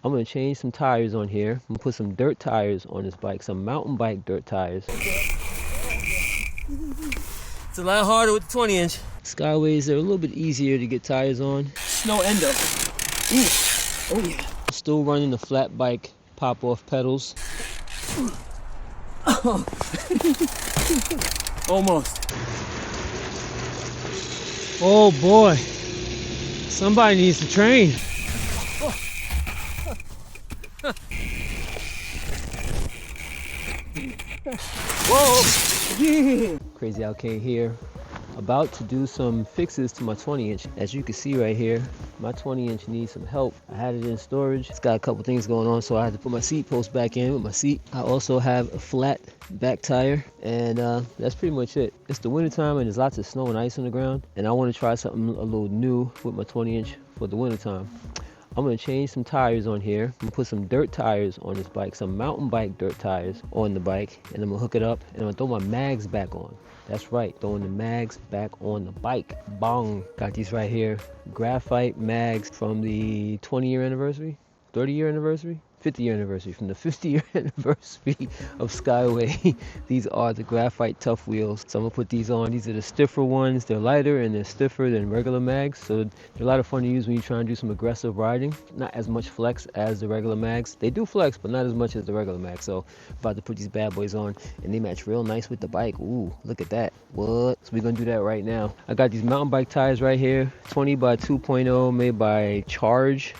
I'm gonna change some tires on here. I'm gonna put some dirt tires on this bike, some mountain bike dirt tires. It's a lot harder with the 20-inch. Skyways, they're a little bit easier to get tires on. Snow endo. Oh yeah. Still running the flat bike pop-off pedals. Almost. Oh boy, somebody needs to train. Whoa! Crazy Alkane here, about to do some fixes to my 20-inch. As you can see right here, my 20-inch needs some help. I had it in storage. It's got a couple things going on, so I had to put my seat post back in with my seat. I also have a flat back tire, and that's pretty much it. It's the wintertime and there's lots of snow and ice on the ground, and I want to try something a little new with my 20-inch for the wintertime. I'm going to change some tires on here. I'm going to put some dirt tires on this bike, some mountain bike dirt tires on the bike, and I'm going to hook it up, and I'm going to throw my mags back on. That's right, throwing the mags back on the bike. Bong! Got these right here. Graphite mags from the 20-year anniversary, 30-year anniversary, 50-year anniversary. From the 50-year anniversary of Skyway, these are the Graphite Tuff Wheels. So I'm gonna put these on. These are the stiffer ones. They're lighter and they're stiffer than regular mags. So they're a lot of fun to use when you try and do some aggressive riding. Not as much flex as the regular mags. They do flex, but not as much as the regular mags. So I'm about to put these bad boys on, and they match real nice with the bike. Ooh, look at that. What? So we're gonna do that right now. I got these mountain bike tires right here, 20 by 2.0, made by Charge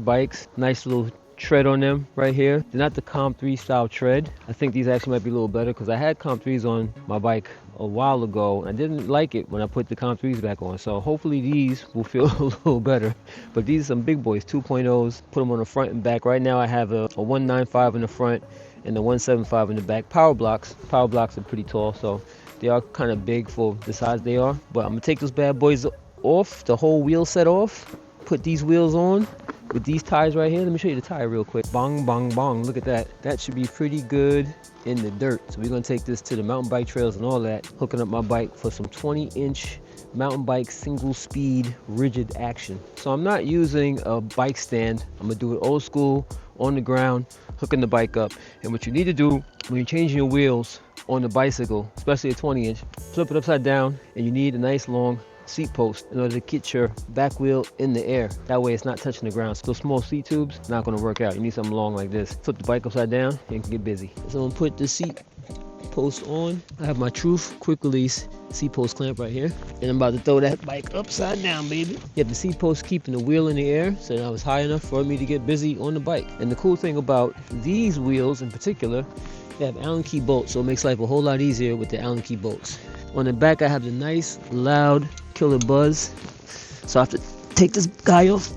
bikes. Nice little tread on them right here. They're not the Comp 3 style tread. I think these actually might be a little better because I had Comp 3s on my bike a while ago. I didn't like it when I put the Comp 3s back on, so hopefully these will feel a little better. But these are some big boys, 2.0s. Put them on the front and back. Right now I have a 195 in the front and the 175 in the back. Power blocks are pretty tall, so they are kind of big for the size they are. But I'm gonna take those bad boys off, the whole wheel set off, put these wheels on with these tires right here. Let me show you the tire real quick. Bong, bong, bong. Look at that. That should be pretty good in the dirt. So we're gonna take this to the mountain bike trails and all that, hooking up my bike for some 20-inch mountain bike single speed rigid action. So I'm not using a bike stand. I'm gonna do it old school, on the ground, hooking the bike up. And what you need to do when you're changing your wheels on the bicycle, especially a 20-inch, flip it upside down, and you need a nice long seat post in order to get your back wheel in the air. That way it's not touching the ground. So those small seat tubes, not going to work out. You need something long like this. Flip the bike upside down and get busy. So I'm going to put the seat post on. I have my Truth quick release seat post clamp right here, and I'm about to throw that bike upside down, baby. You have the seat post keeping the wheel in the air so that I was high enough for me to get busy on the bike. And the cool thing about these wheels in particular, they have Allen key bolts, so it makes life a whole lot easier with the Allen key bolts. On the back I have the nice loud killer buzz, so I have to take this guy off.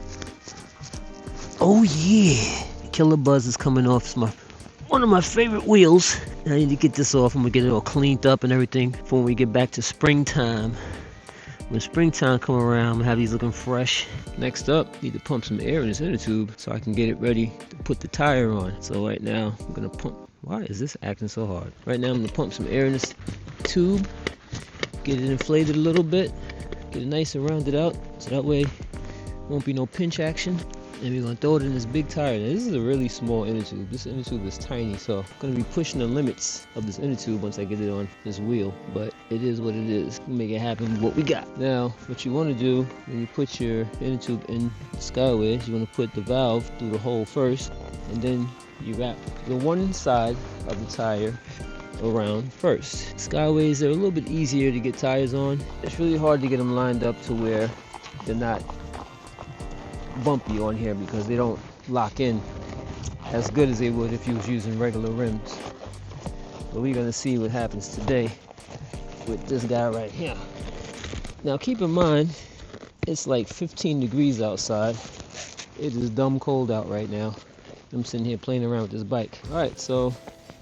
Oh yeah, killer buzz is coming off. It's one of my favorite wheels. I need to get this off. I'm gonna get it all cleaned up and everything for when we get back to springtime. When springtime come around, I'm gonna have these looking fresh. Next up, need to pump some air in this inner tube so I can get it ready to put the tire on. So right now I'm gonna pump. Why is this acting so hard? Right now I'm gonna pump some air in this tube, get it inflated a little bit, get it nice and rounded out, so that way won't be no pinch action. And we're gonna throw it in this big tire. Now, this is a really small inner tube. This inner tube is tiny, so I'm gonna be pushing the limits of this inner tube once I get it on this wheel. But it is what it is. We'll make it happen with what we got. Now, what you wanna do when you put your inner tube in the Skyway is you wanna put the valve through the hole first, and then you wrap the one side of the tire around first. Skyways, they're a little bit easier to get tires on. It's really hard to get them lined up to where they're not bumpy on here because they don't lock in as good as they would if you was using regular rims. But we're gonna see what happens today with this guy right here. Now keep in mind, it's like 15 degrees outside. It is dumb cold out right now. I'm sitting here playing around with this bike. Alright, so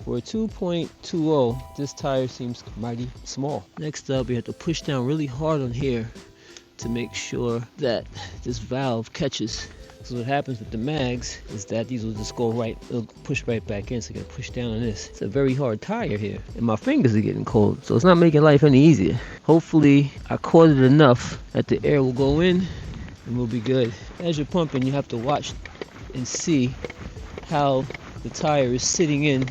for a 2.20, this tire seems mighty small. Next up, we have to push down really hard on here to make sure that this valve catches. So what happens with the mags is that these will just go right, they'll push right back in, so you gotta push down on this. It's a very hard tire here, and my fingers are getting cold, so it's not making life any easier. Hopefully I caught it enough that the air will go in and we'll be good. As you're pumping, you have to watch and see how the tire is sitting in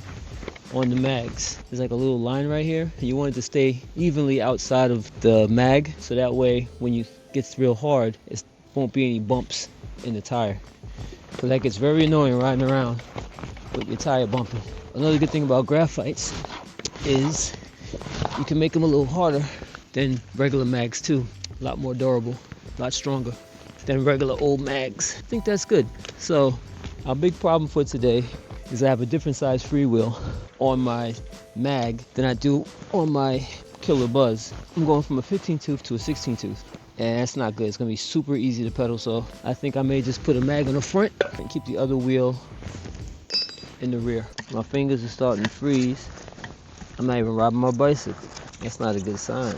on the mags. There's like a little line right here. You want it to stay evenly outside of the mag, so that way when you gets real hard, it won't be any bumps in the tire. So that gets very annoying riding around with your tire bumping. Another good thing about graphites is you can make them a little harder than regular mags too. A lot more durable, a lot stronger than regular old mags. I think that's good. So our big problem for today is I have a different size freewheel on my mag than I do on my Killer Buzz. I'm going from a 15 tooth to a 16 tooth, and that's not good. It's gonna be super easy to pedal, so I think I may just put a mag on the front and keep the other wheel in the rear. My fingers are starting to freeze. I'm not even riding my bicycle. That's not a good sign.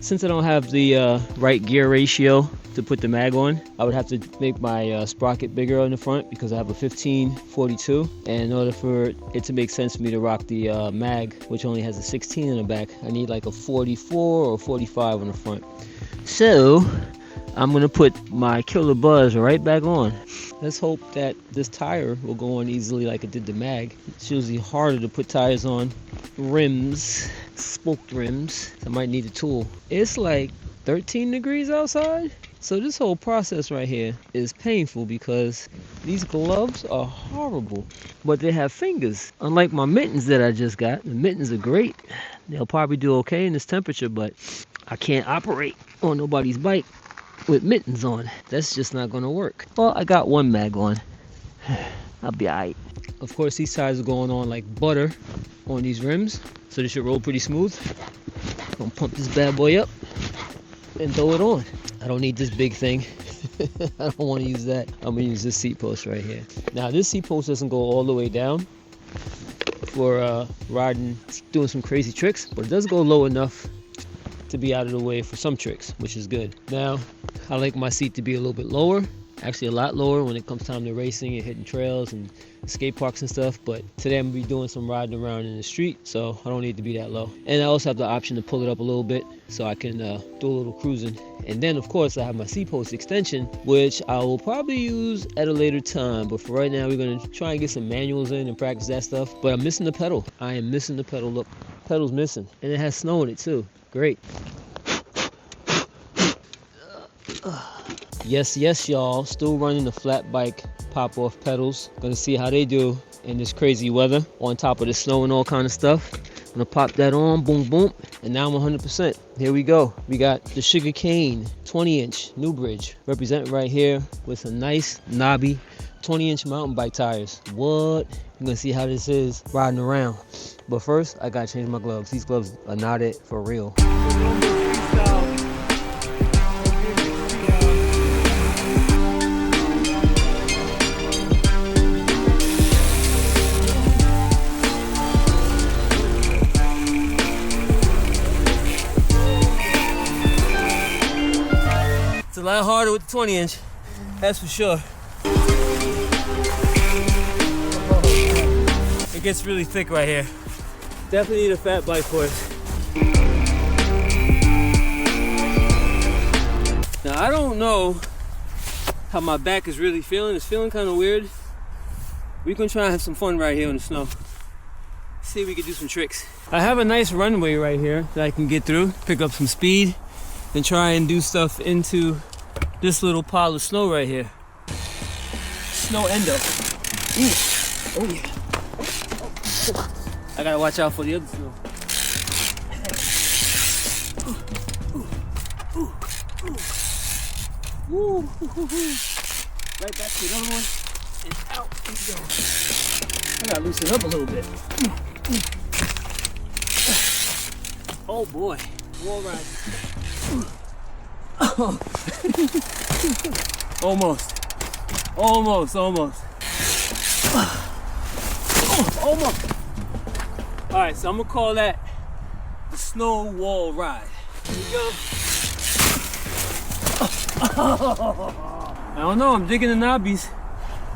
Since I don't have the right gear ratio to put the mag on, I would have to make my sprocket bigger on the front because I have a 1542, and in order for it to make sense for me to rock the mag, which only has a 16 in the back, I need like a 44 or 45 on the front. So I'm gonna put my Killer Buzz right back on. Let's hope that this tire will go on easily like it did the mag. It's usually harder to put tires on rims, spoked rims. I might need a tool. It's like 13 degrees outside, so this whole process right here is painful because these gloves are horrible, but they have fingers. Unlike my mittens that I just got, the mittens are great. They'll probably do okay in this temperature, but I can't operate on nobody's bike with mittens on. That's just not gonna work. Well, I got one mag on. I'll be alright. Of course, these tires are going on like butter on these rims, so they should roll pretty smooth. Gonna pump this bad boy up and throw it on. I don't need this big thing. I don't want to use that. I'm gonna use this seat post right here. Now, this seat post doesn't go all the way down for riding, doing some crazy tricks, but it does go low enough to be out of the way for some tricks, which is good. Now, I like my seat to be a little bit lower, actually a lot lower when it comes time to racing and hitting trails and skate parks and stuff, but today I'm gonna be doing some riding around in the street, so I don't need to be that low. And I also have the option to pull it up a little bit so I can do a little cruising. And then of course I have my seat post extension, which I will probably use at a later time, but for right now we're gonna try and get some manuals in and practice that stuff. But I'm missing the pedal. I am missing the pedal. Look, pedal's missing, and it has snow in it too. Great. Yes, y'all, still running the flat bike pop-off pedals. Gonna see how they do in this crazy weather on top of the snow and all kind of stuff. Gonna pop that on, boom, boom, and now I'm 100%. Here we go. We got the Sugar Cane 20-inch New Bridge represented right here with some nice knobby 20-inch mountain bike tires. What? You're gonna see how this is riding around. But first, I gotta change my gloves. These gloves are not it for real. It's a lot harder with the 20-inch, that's for sure. It gets really thick right here. Definitely need a fat bike for it. Now, I don't know how my back is really feeling. It's feeling kind of weird. We're gonna try and have some fun right here in the snow. See if we can do some tricks. I have a nice runway right here that I can get through, pick up some speed, and try and do stuff into this little pile of snow right here. Snow endo. Eesh. Oh yeah. I gotta watch out for the other snow. Woo. Right back to another one. And out we go. I gotta loosen up a little bit. Oh boy. Wall ride. Almost. Almost. All right, so I'm gonna call that the snow wall ride. Here we go. I don't know, I'm digging the knobbies.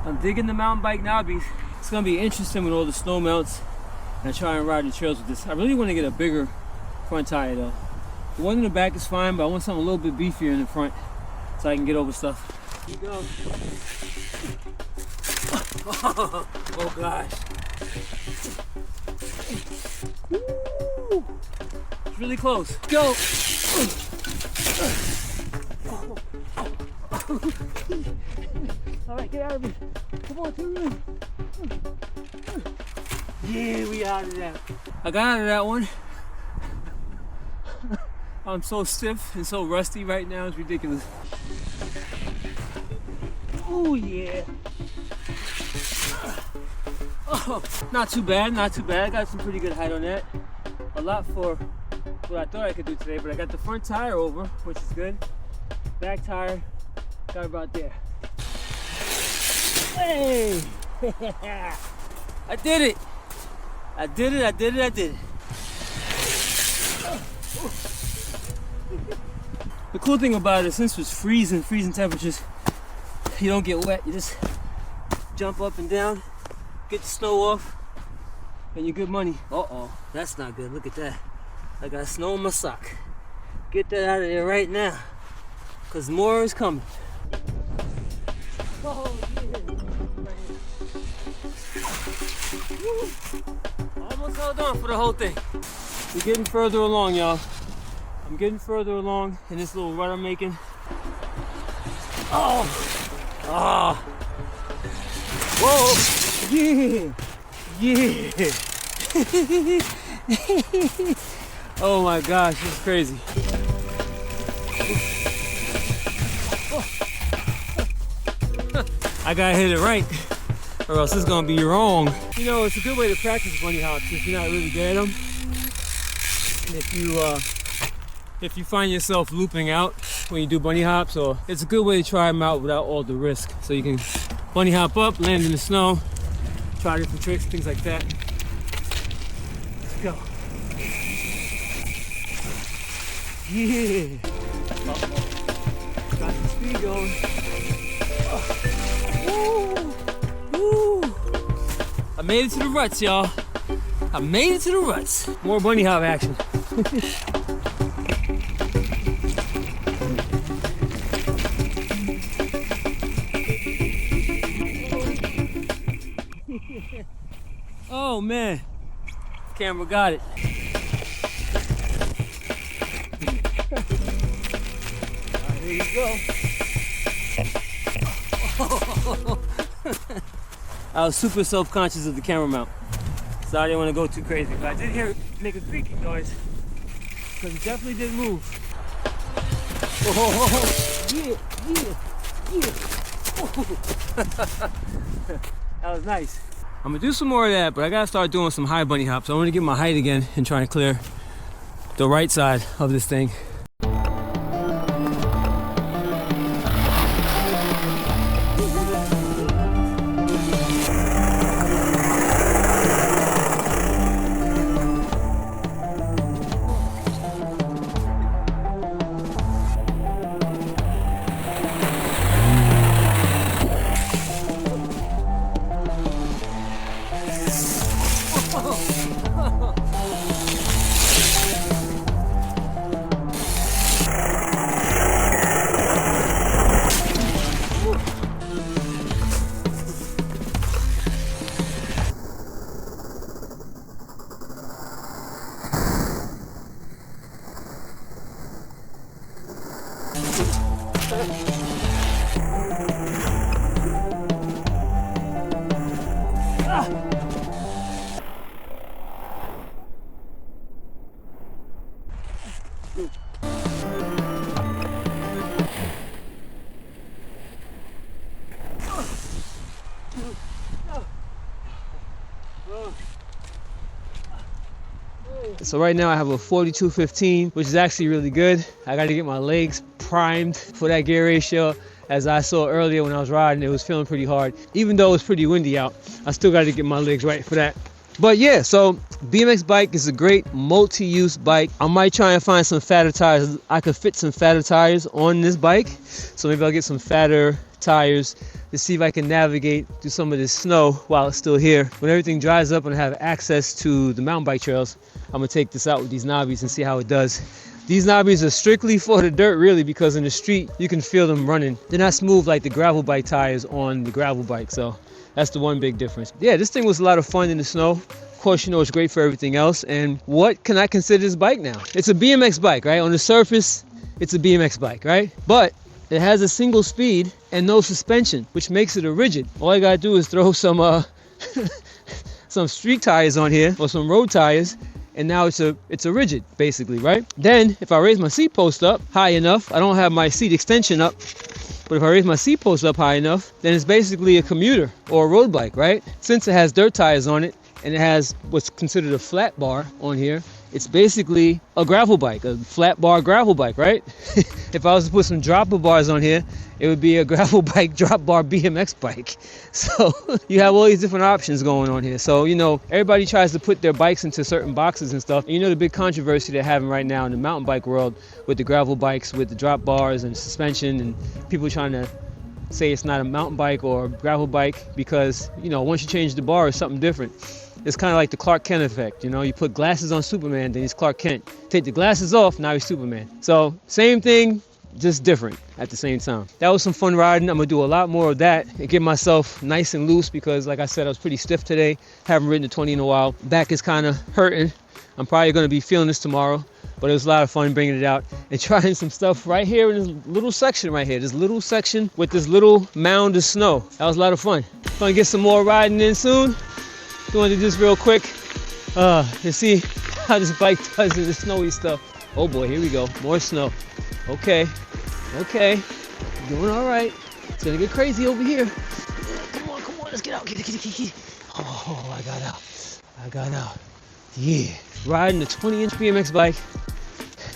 I'm digging the mountain bike knobbies. It's gonna be interesting with all the snow mounts and I try and ride the trails with this. I really want to get a bigger front tire though. The one in the back is fine, but I want something a little bit beefier in the front so I can get over stuff. Here we go. Oh gosh. Woo. It's really close. Go. All right, get out of it. Come on, turn around. Yeah, we out of that. I got out of that one. I'm so stiff and so rusty right now, it's ridiculous. Oh yeah. Oh, not too bad, not too bad. I got some pretty good height on that. A lot for what I thought I could do today, but I got the front tire over, which is good. Back tire, got about there. Hey! I did it! I did it, I did it, I did it. The cool thing about it, since it's freezing temperatures, you don't get wet. You just jump up and down, get the snow off, and you're good money. Uh-oh, that's not good. Look at that. I got snow in my sock. Get that out of there right now, because more is coming. Oh, yeah. Almost held on for the whole thing. We're getting further along, y'all. I'm getting further along in this little rut I'm making. Oh! Ah! Whoa! Yeah! Yeah! Oh my gosh, this is crazy. I gotta hit it right, or else it's gonna be wrong. You know, it's a good way to practice bunny hops if you're not really good at them. And if you find yourself looping out when you do bunny hops, or it's a good way to try them out without all the risk. So you can bunny hop up, land in the snow, try different tricks, things like that. Let's go. Yeah. Got the speed going. Woo. I made it to the ruts, y'all. I made it to the ruts. More bunny hop action. Oh man, camera got it. Right, here you go. I was super self-conscious of the camera mount, so I didn't want to go too crazy. But I did hear it make a creaking noise, because it definitely did move. Oh, yeah. That was nice. I'm gonna do some more of that, but I gotta start doing some high bunny hops. I want to get my height again and try to clear the right side of this thing. So right now I have a 42.15, which is actually really good. I got to get my legs primed for that gear ratio. As I saw earlier when I was riding, it was feeling pretty hard. Even though it's pretty windy out, I still got to get my legs right for that. But yeah, so BMX bike is a great multi-use bike. I might try and find some fatter tires. I could fit some fatter tires on this bike. So maybe I'll get some fatter tires to see if I can navigate through some of this snow while it's still here. When everything dries up and I have access to the mountain bike trails, I'm gonna take this out with these knobbies and see how it does. These knobbies are strictly for the dirt really, because in the street you can feel them running. They're not smooth like the gravel bike tires on the gravel bike, so That's the one big difference. Yeah, this thing was a lot of fun in the snow. Of course, you know, it's great for everything else. And what can I consider this bike now? It's a BMX bike, right? On the surface, it's a BMX bike, right? But it has a single speed and no suspension, which makes it a rigid. All I gotta do is throw some some street tires on here or some road tires, and now it's a rigid, basically, right? Then if I raise my seat post up high enough, I don't have my seat extension up, but if I raise my seat post up high enough, then it's basically a commuter or a road bike, right? Since it has dirt tires on it and it has what's considered a flat bar on here, it's basically a gravel bike, a flat bar gravel bike, right? If I was to put some dropper bars on here, it would be a gravel bike drop bar BMX bike. So you have all these different options going on here. So, you know, everybody tries to put their bikes into certain boxes and stuff. And you know the big controversy they're having right now in the mountain bike world with the gravel bikes, with the drop bars and suspension, and people trying to say it's not a mountain bike or a gravel bike because, you know, once you change the bar, it's something different. It's kind of like the Clark Kent effect, you know, you put glasses on Superman, then he's Clark Kent. Take the glasses off, now he's Superman. So same thing, just different at the same time. That was some fun riding. I'm gonna do a lot more of that and get myself nice and loose because, like I said, I was pretty stiff today. Haven't ridden the 20 in a while. Back is kind of hurting. I'm probably gonna be feeling this tomorrow, but it was a lot of fun bringing it out and trying some stuff right here in this little section right here. This little section with this little mound of snow. That was a lot of fun. Gonna get some more riding in soon. Doing this real quick to see how this bike does in the snowy stuff. Oh boy, here we go. More snow. Okay. Doing all right. It's gonna get crazy over here. Come on. Let's get out. Get. Oh, I got out. Yeah. Riding a 20-inch BMX bike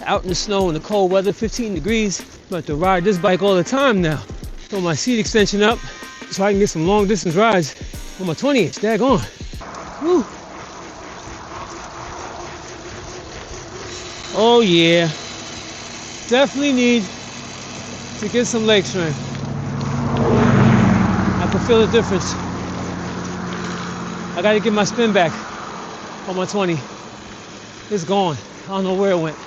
out in the snow in the cold weather, 15 degrees. I'm about to ride this bike all the time now. Throw my seat extension up so I can get some long distance rides on my 20-inch. Daggone. Woo. Oh yeah, definitely need to get some leg strength. I can feel the difference. I gotta get my spin back on my 20. It's gone. I don't know where it went.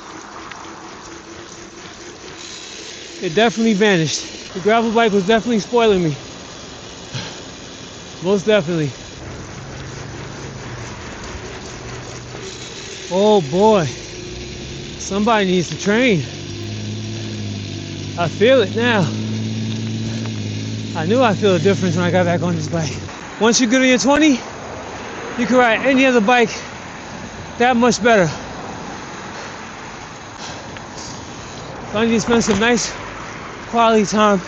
It definitely vanished. The gravel bike was definitely spoiling me. Most definitely. Oh boy, somebody needs to train. I feel it now. I knew I'd feel a difference when I got back on this bike. Once you're good on your 20, you can ride any other bike that much better. So I need to spend some nice quality time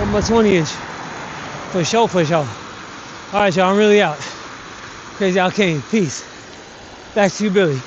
on my 20-inch. For sure. All right, y'all, I'm really out. Crazy Al Kane. Peace. Back to you, Billy.